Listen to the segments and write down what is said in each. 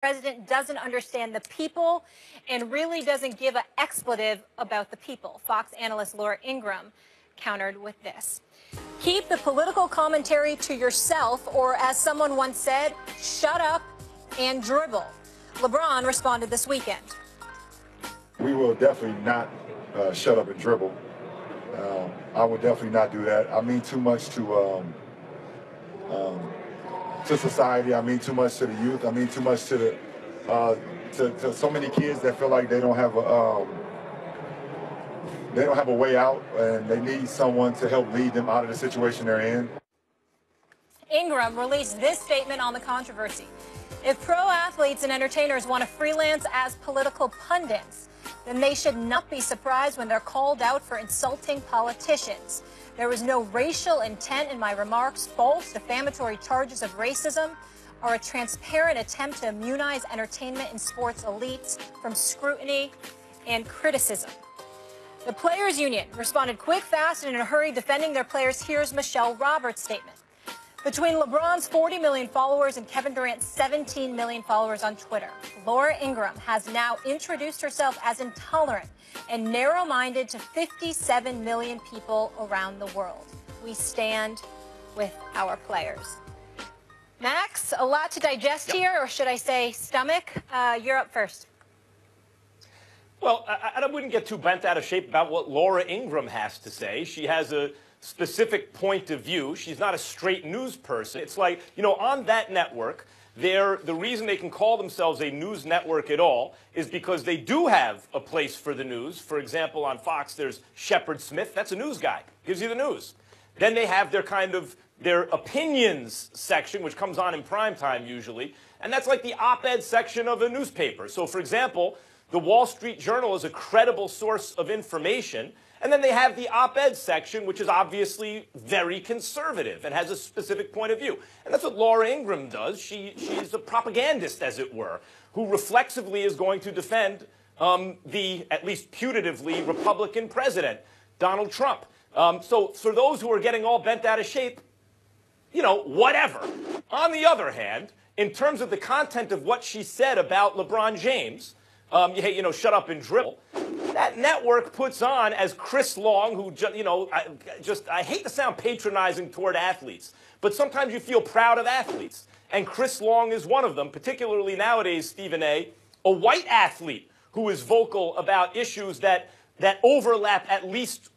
president doesn't understand the people and really doesn't give an expletive about the people. Fox analyst Laura Ingraham countered with this. Keep the political commentary to yourself, or as someone once said, shut up and dribble. LeBron responded this weekend. We will definitely not shut up and dribble. I would definitely not do that. I mean too much to society. I mean too much to the youth. I mean too much to the to so many kids that feel like they don't have a way out, and they need someone to help lead them out of the situation they're in. Ingraham released this statement on the controversy. If pro athletes and entertainers want to freelance as political pundits, then they should not be surprised when they're called out for insulting politicians. There was no racial intent in my remarks. False, defamatory charges of racism are a transparent attempt to immunize entertainment and sports elites from scrutiny and criticism. The Players Union responded quick, fast, and in a hurry, defending their players. Here's Michelle Roberts' statement. Between LeBron's 40 million followers and Kevin Durant's 17 million followers on Twitter, Laura Ingraham has now introduced herself as intolerant and narrow-minded to 57 million people around the world. We stand with our players. Max, a lot to digest here, or should I say stomach? You're up first. Well, I wouldn't get too bent out of shape about what Laura Ingraham has to say. She has a specific point of view. She's not a straight news person. It's like, you know, on that network, the reason they can call themselves a news network at all is because they do have a place for the news. For example, on Fox, there's Shepard Smith. That's a news guy. Gives you the news. Then they have their opinions section, which comes on in prime time usually. And that's like the op-ed section of a newspaper. So, for example, the Wall Street Journal is a credible source of information. And then they have the op-ed section, which is obviously very conservative and has a specific point of view. And that's what Laura Ingraham does. She's a propagandist, as it were, who reflexively is going to defend the, at least putatively, Republican president, Donald Trump. So for those who are getting all bent out of shape, you know, whatever. On the other hand, in terms of the content of what she said about LeBron James, you know, shut up and dribble. That network puts on as Chris Long, who, you know, I hate to sound patronizing toward athletes, but sometimes you feel proud of athletes. And Chris Long is one of them, particularly nowadays, Stephen A., white athlete who is vocal about issues that overlap at least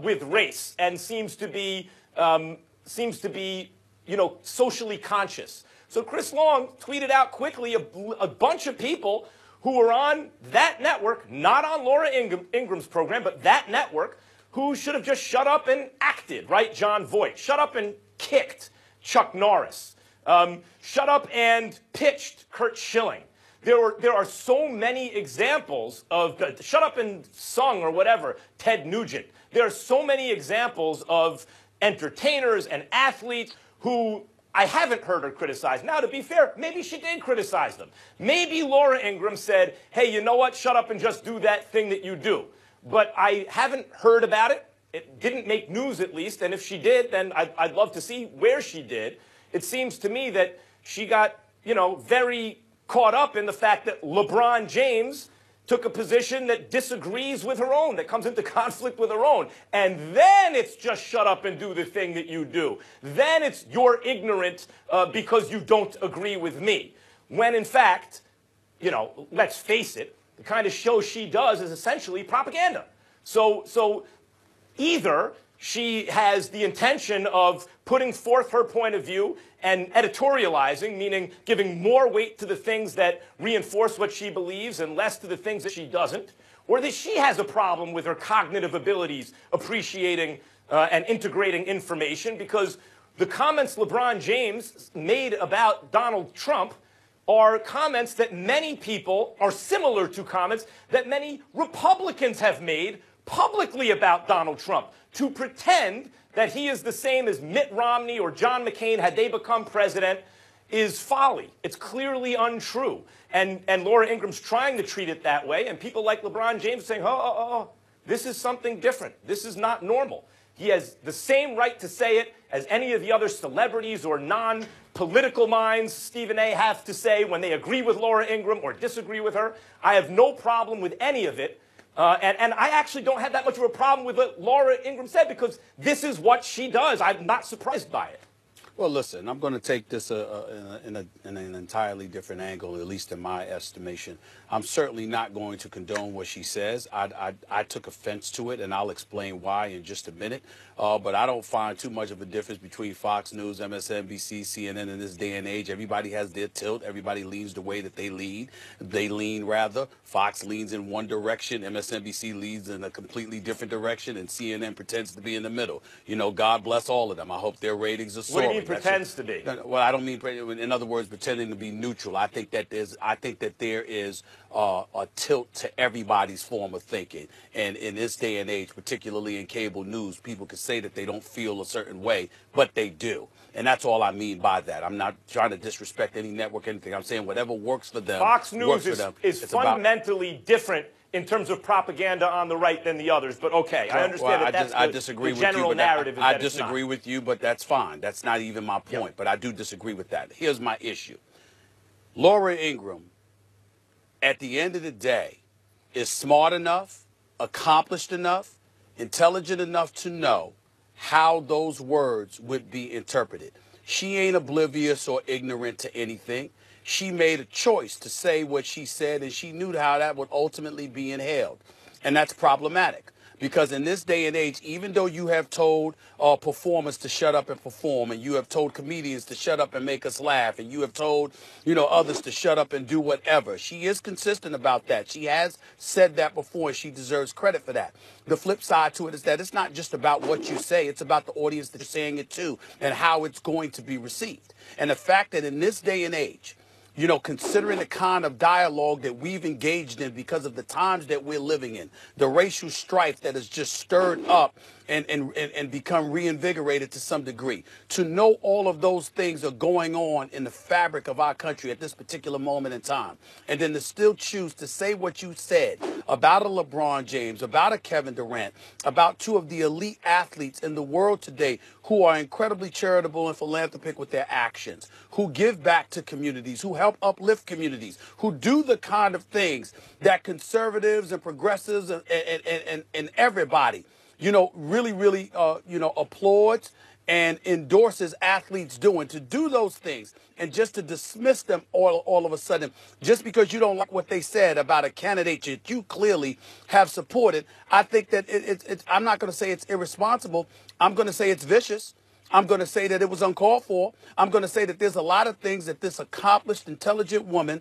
with race and seems to be, you know, socially conscious. So Chris Long tweeted out quickly a bunch of people who were on that network, not on Laura Ingraham's program, but that network, who should have just shut up and acted, right? John Voight. Shut up and kicked Chuck Norris. Shut up and pitched Curt Schilling. There are so many examples of shut up and sung or whatever, Ted Nugent. There are so many examples of entertainers and athletes who I haven't heard her criticize. Now, to be fair, maybe she did criticize them. Maybe Laura Ingraham said, hey, you know what, shut up and just do that thing that you do. But I haven't heard about it. It didn't make news, at least. And if she did, then I'd love to see where she did. It seems to me that she got, you know, very caught up in the fact that LeBron James took a position that disagrees with her own, that comes into conflict with her own. And then it's just shut up and do the thing that you do. Then it's you're ignorant because you don't agree with me. When in fact, you know, let's face it, the kind of show she does is essentially propaganda. So either she has the intention of putting forth her point of view and editorializing, meaning giving more weight to the things that reinforce what she believes and less to the things that she doesn't, or that she has a problem with her cognitive abilities appreciating and integrating information, because the comments LeBron James made about Donald Trump are comments that many people are similar to comments that many Republicans have made publicly about Donald Trump. To pretend that he is the same as Mitt Romney or John McCain had they become president is folly. It's clearly untrue. And Laura Ingraham's trying to treat it that way, and people like LeBron James are saying, oh, this is something different. This is not normal. He has the same right to say it as any of the other celebrities or non-political minds Stephen A. have to say when they agree with Laura Ingraham or disagree with her. I have no problem with any of it. And I actually don't have that much of a problem with what Laura Ingraham said, because this is what she does. I'm not surprised by it. Well, listen, I'm going to take this in an entirely different angle, at least in my estimation. I'm certainly not going to condone what she says. I took offense to it, and I'll explain why in just a minute. But I don't find too much of a difference between Fox News, MSNBC, CNN in this day and age. Everybody has their tilt. Everybody leans the way that they lead. They lean, rather. Fox leans in one direction. MSNBC leads in a completely different direction, and CNN pretends to be in the middle. You know, God bless all of them. I hope their ratings are soaring. What do you mean pretends to be? Well, I don't mean, in other words, pretending to be neutral. I think that there is a tilt to everybody's form of thinking. And in this day and age, particularly in cable news, people can say that they don't feel a certain way, but they do. And that's all I mean by that. I'm not trying to disrespect any network or anything. I'm saying whatever works for them. Fox News is fundamentally different in terms of propaganda on the right than the others. But okay, I understand the general narrative. I disagree with you, but that's fine. That's not even my point. Yep. But I do disagree with that. Here's my issue. Laura Ingraham, at the end of the day, is smart enough, accomplished enough, intelligent enough to know how those words would be interpreted. She ain't oblivious or ignorant to anything. She made a choice to say what she said, and she knew how that would ultimately be inhaled. And that's problematic. Because in this day and age, even though you have told performers to shut up and perform, and you have told comedians to shut up and make us laugh, and you have told, others to shut up and do whatever, she is consistent about that. She has said that before, and she deserves credit for that. The flip side to it is that it's not just about what you say, it's about the audience that you're saying it to and how it's going to be received. And the fact that in this day and age, considering the kind of dialogue that we've engaged in because of the times that we're living in, the racial strife that has just stirred up and become reinvigorated to some degree, to know all of those things are going on in the fabric of our country at this particular moment in time, and then to still choose to say what you said about a LeBron James, about a Kevin Durant, about two of the elite athletes in the world today who are incredibly charitable and philanthropic with their actions, who give back to communities, who help uplift communities, who do the kind of things that conservatives and progressives and everybody, really applauds and endorses athletes doing, to do those things, and just to dismiss them all of a sudden just because you don't like what they said about a candidate that you clearly have supported. I think that I'm not going to say it's irresponsible. I'm going to say it's vicious. I'm going to say that it was uncalled for. I'm going to say that there's a lot of things that this accomplished, intelligent woman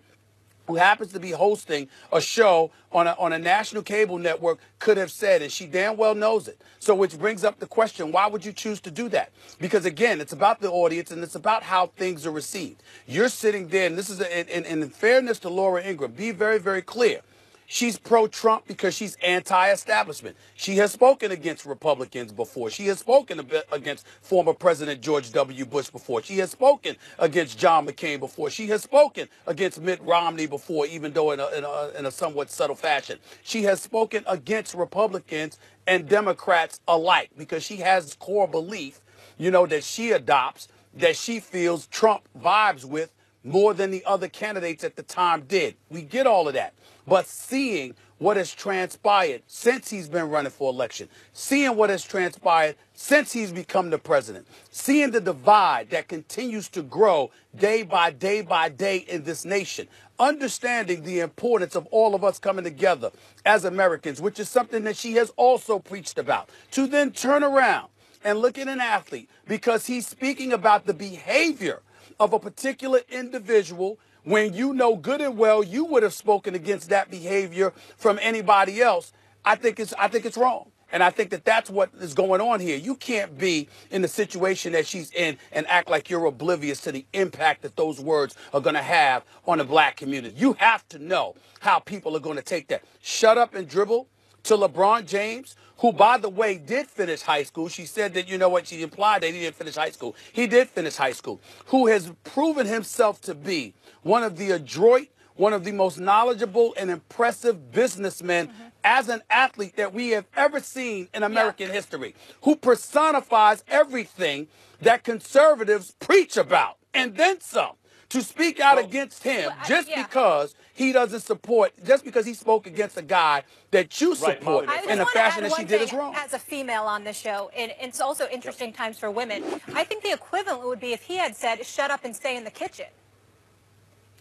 who happens to be hosting a show on a national cable network could have said, and she damn well knows it. So which brings up the question, why would you choose to do that? Because, again, it's about the audience, and it's about how things are received. You're sitting there, and this is, in fairness to Laura Ingraham, be very, very clear. She's pro-Trump because she's anti-establishment. She has spoken against Republicans before. She has spoken against former President George W. Bush before. She has spoken against John McCain before. She has spoken against Mitt Romney before, even though in a somewhat subtle fashion. She has spoken against Republicans and Democrats alike because she has core belief, that she adopts, that she feels Trump vibes with more than the other candidates at the time did. We get all of that. But seeing what has transpired since he's been running for election, seeing what has transpired since he's become the president, seeing the divide that continues to grow day by day by day in this nation, understanding the importance of all of us coming together as Americans, which is something that she has also preached about, to then turn around and look at an athlete because he's speaking about the behavior of a particular individual when you know good and well you would have spoken against that behavior from anybody else. I think it's wrong. And I think that that's what is going on here. You can't be in the situation that she's in and act like you're oblivious to the impact that those words are going to have on the black community. You have to know how people are going to take that. Shut up and dribble to LeBron James, who, by the way, did finish high school. She said that, she implied that he didn't finish high school. He did finish high school. Who has proven himself to be one of the adroit, one of the most knowledgeable and impressive businessmen as an athlete that we have ever seen in American history, who personifies everything that conservatives preach about, and then some. To speak out against him because he doesn't support, just because he spoke against a guy that you support in a fashion that she did is wrong. As a female on this show, and it's also interesting times for women, I think the equivalent would be if he had said, shut up and stay in the kitchen.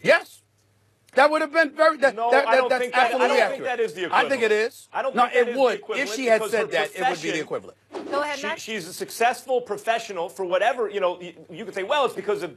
Yes. That would have been very. I don't think that is the equivalent. I think it is. I don't think it would. If she had said that, it would be the equivalent. Go ahead, Matt. She's a successful professional for whatever, you could say, well, it's because of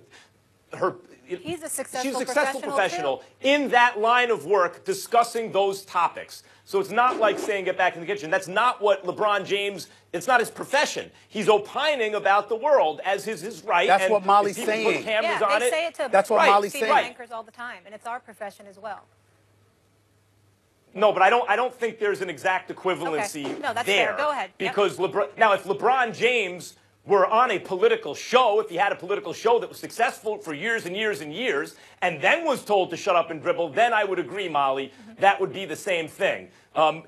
her. He's a successful She's a successful professional in that line of work discussing those topics. So it's not like saying get back in the kitchen. That's not what LeBron James, it's not his profession. He's opining about the world as his right. That's what Molly's saying. Put cameras on they say it to That's what Molly's saying. anchors all the time, and it's our profession as well. No, but I don't think there's an exact equivalency No, that's there. fair. Go ahead. Because now, if LeBron James were on a political show, if he had a political show that was successful for years and years and years, and then was told to shut up and dribble, then I would agree, Molly, that would be the same thing.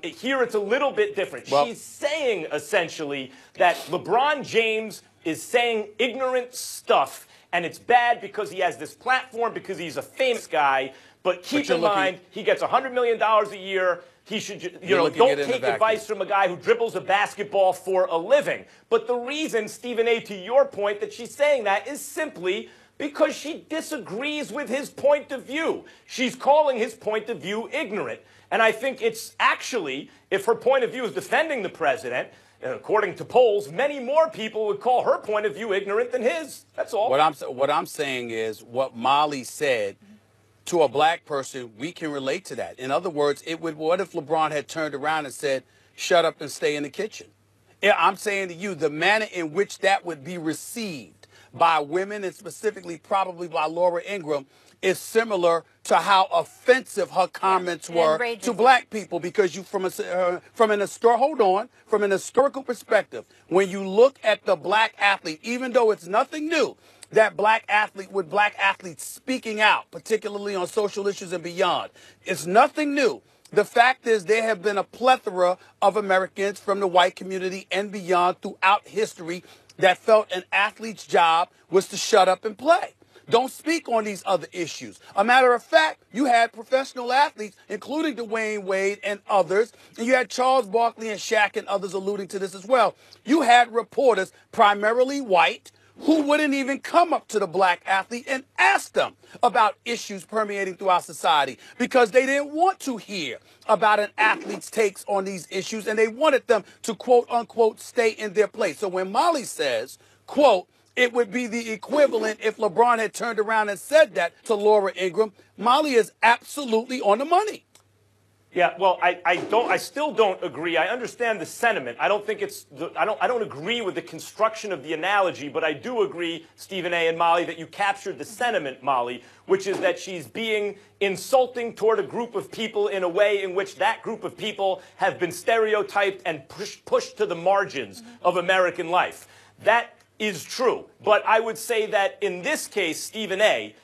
Here it's a little bit different. Well, she's saying, essentially, that LeBron James is saying ignorant stuff, and it's bad because he has this platform, because he's a famous guy, but keep in mind, he gets $100 million a year. He should, don't take advice from a guy who dribbles a basketball for a living. But the reason, Stephen A., to your point, that she's saying that is simply because she disagrees with his point of view. She's calling his point of view ignorant. And I think it's actually, if her point of view is defending the president, according to polls, many more people would call her point of view ignorant than his. That's all. What I'm saying is what Molly said. To a black person, we can relate to that. In other words, what if LeBron had turned around and said, shut up and stay in the kitchen? I'm saying to you, the manner in which that would be received by women, and specifically probably by Laura Ingraham, is similar to how offensive her comments were to black people. Because from an historical perspective, when you look at the black athlete, even though it's nothing new, that black athletes speaking out, particularly on social issues and beyond. It's nothing new. The fact is there have been a plethora of Americans from the white community and beyond throughout history that felt an athlete's job was to shut up and play. Don't speak on these other issues. A matter of fact, you had professional athletes, including Dwayne Wade and others, and you had Charles Barkley and Shaq and others alluding to this as well. You had reporters, primarily white, who wouldn't even come up to the black athlete and ask them about issues permeating through our society because they didn't want to hear about an athlete's takes on these issues, and they wanted them to, quote, unquote, stay in their place. So when Molly says, quote, it would be the equivalent if LeBron had turned around and said that to Laura Ingraham, Molly is absolutely on the money. Yeah, well, I still don't agree. I understand the sentiment. I don't think I don't agree with the construction of the analogy, but I do agree, Stephen A. and Molly, that you captured the sentiment, Molly, which is that she's being insulting toward a group of people in a way in which that group of people have been stereotyped and pushed to the margins of American life. That is true. But I would say that in this case, Stephen A.,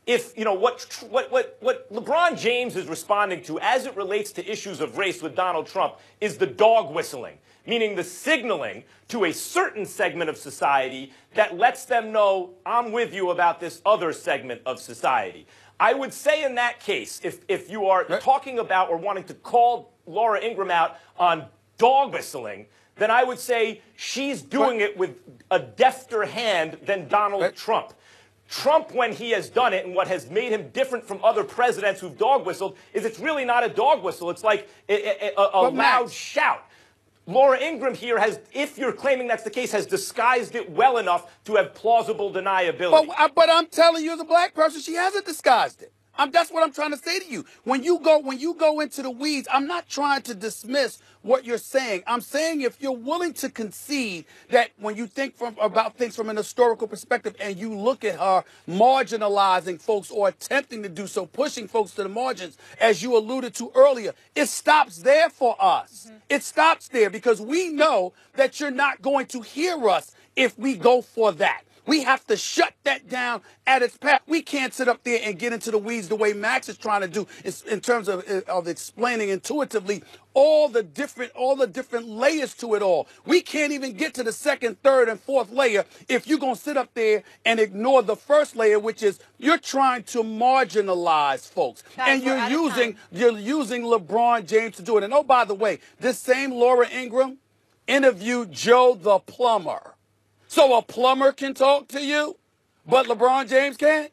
if, what LeBron James is responding to as it relates to issues of race with Donald Trump is the dog whistling, meaning the signaling to a certain segment of society that lets them know, I'm with you about this other segment of society. I would say in that case, if you are talking about or wanting to call Laura Ingraham out on dog whistling, then I would say she's doing it with a defter hand than Donald Trump. Trump, when he has done it, and what has made him different from other presidents who've dog whistled, is it's really not a dog whistle. It's like a loud shout. Laura Ingraham here has, if you're claiming that's the case, has disguised it well enough to have plausible deniability. But I'm telling you as a black person, she hasn't disguised it. That's what I'm trying to say to you. When you go into the weeds, I'm not trying to dismiss what you're saying. I'm saying if you're willing to concede that when you think about things from an historical perspective and you look at her marginalizing folks or attempting to do so, pushing folks to the margins, as you alluded to earlier, it stops there for us. It stops there because we know that you're not going to hear us if we go for that. We have to shut that down at its path. We can't sit up there and get into the weeds the way Max is trying to do in terms of explaining intuitively all the different layers to it all. We can't even get to the second, third, and fourth layer if you're going to sit up there and ignore the first layer, which is you're trying to marginalize folks. Guys, and you're using LeBron James to do it. And oh, by the way, this same Laura Ingraham interviewed Joe the plumber. So a plumber can talk to you, but LeBron James can't?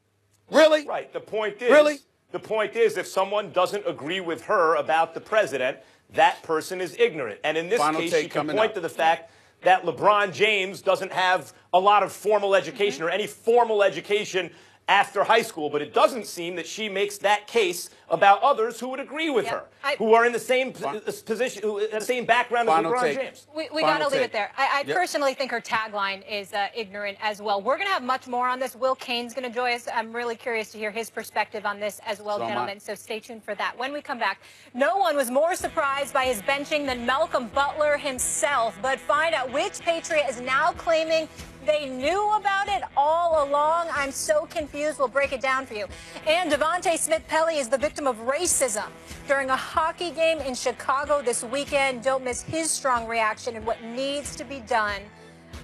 Really? Right. The point is, if someone doesn't agree with her about the president, that person is ignorant. And in this case, she can point to the fact that LeBron James doesn't have a lot of formal education or any formal education after high school, but it doesn't seem that she makes that case about others who would agree with her, who are in the same position, who have the same background as LeBron James. We got to leave it there. I personally think her tagline is ignorant as well. We're going to have much more on this. Will Cain's going to join us. I'm really curious to hear his perspective on this as well, gentlemen, so stay tuned for that. When we come back, no one was more surprised by his benching than Malcolm Butler himself, but find out which Patriot is now claiming they knew about it all along. I'm so confused. We'll break it down for you. And Devontae Smith-Pelly is the victim of racism during a hockey game in Chicago this weekend. Don't miss his strong reaction and what needs to be done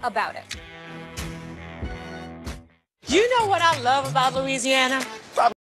about it. You know what I love about Louisiana?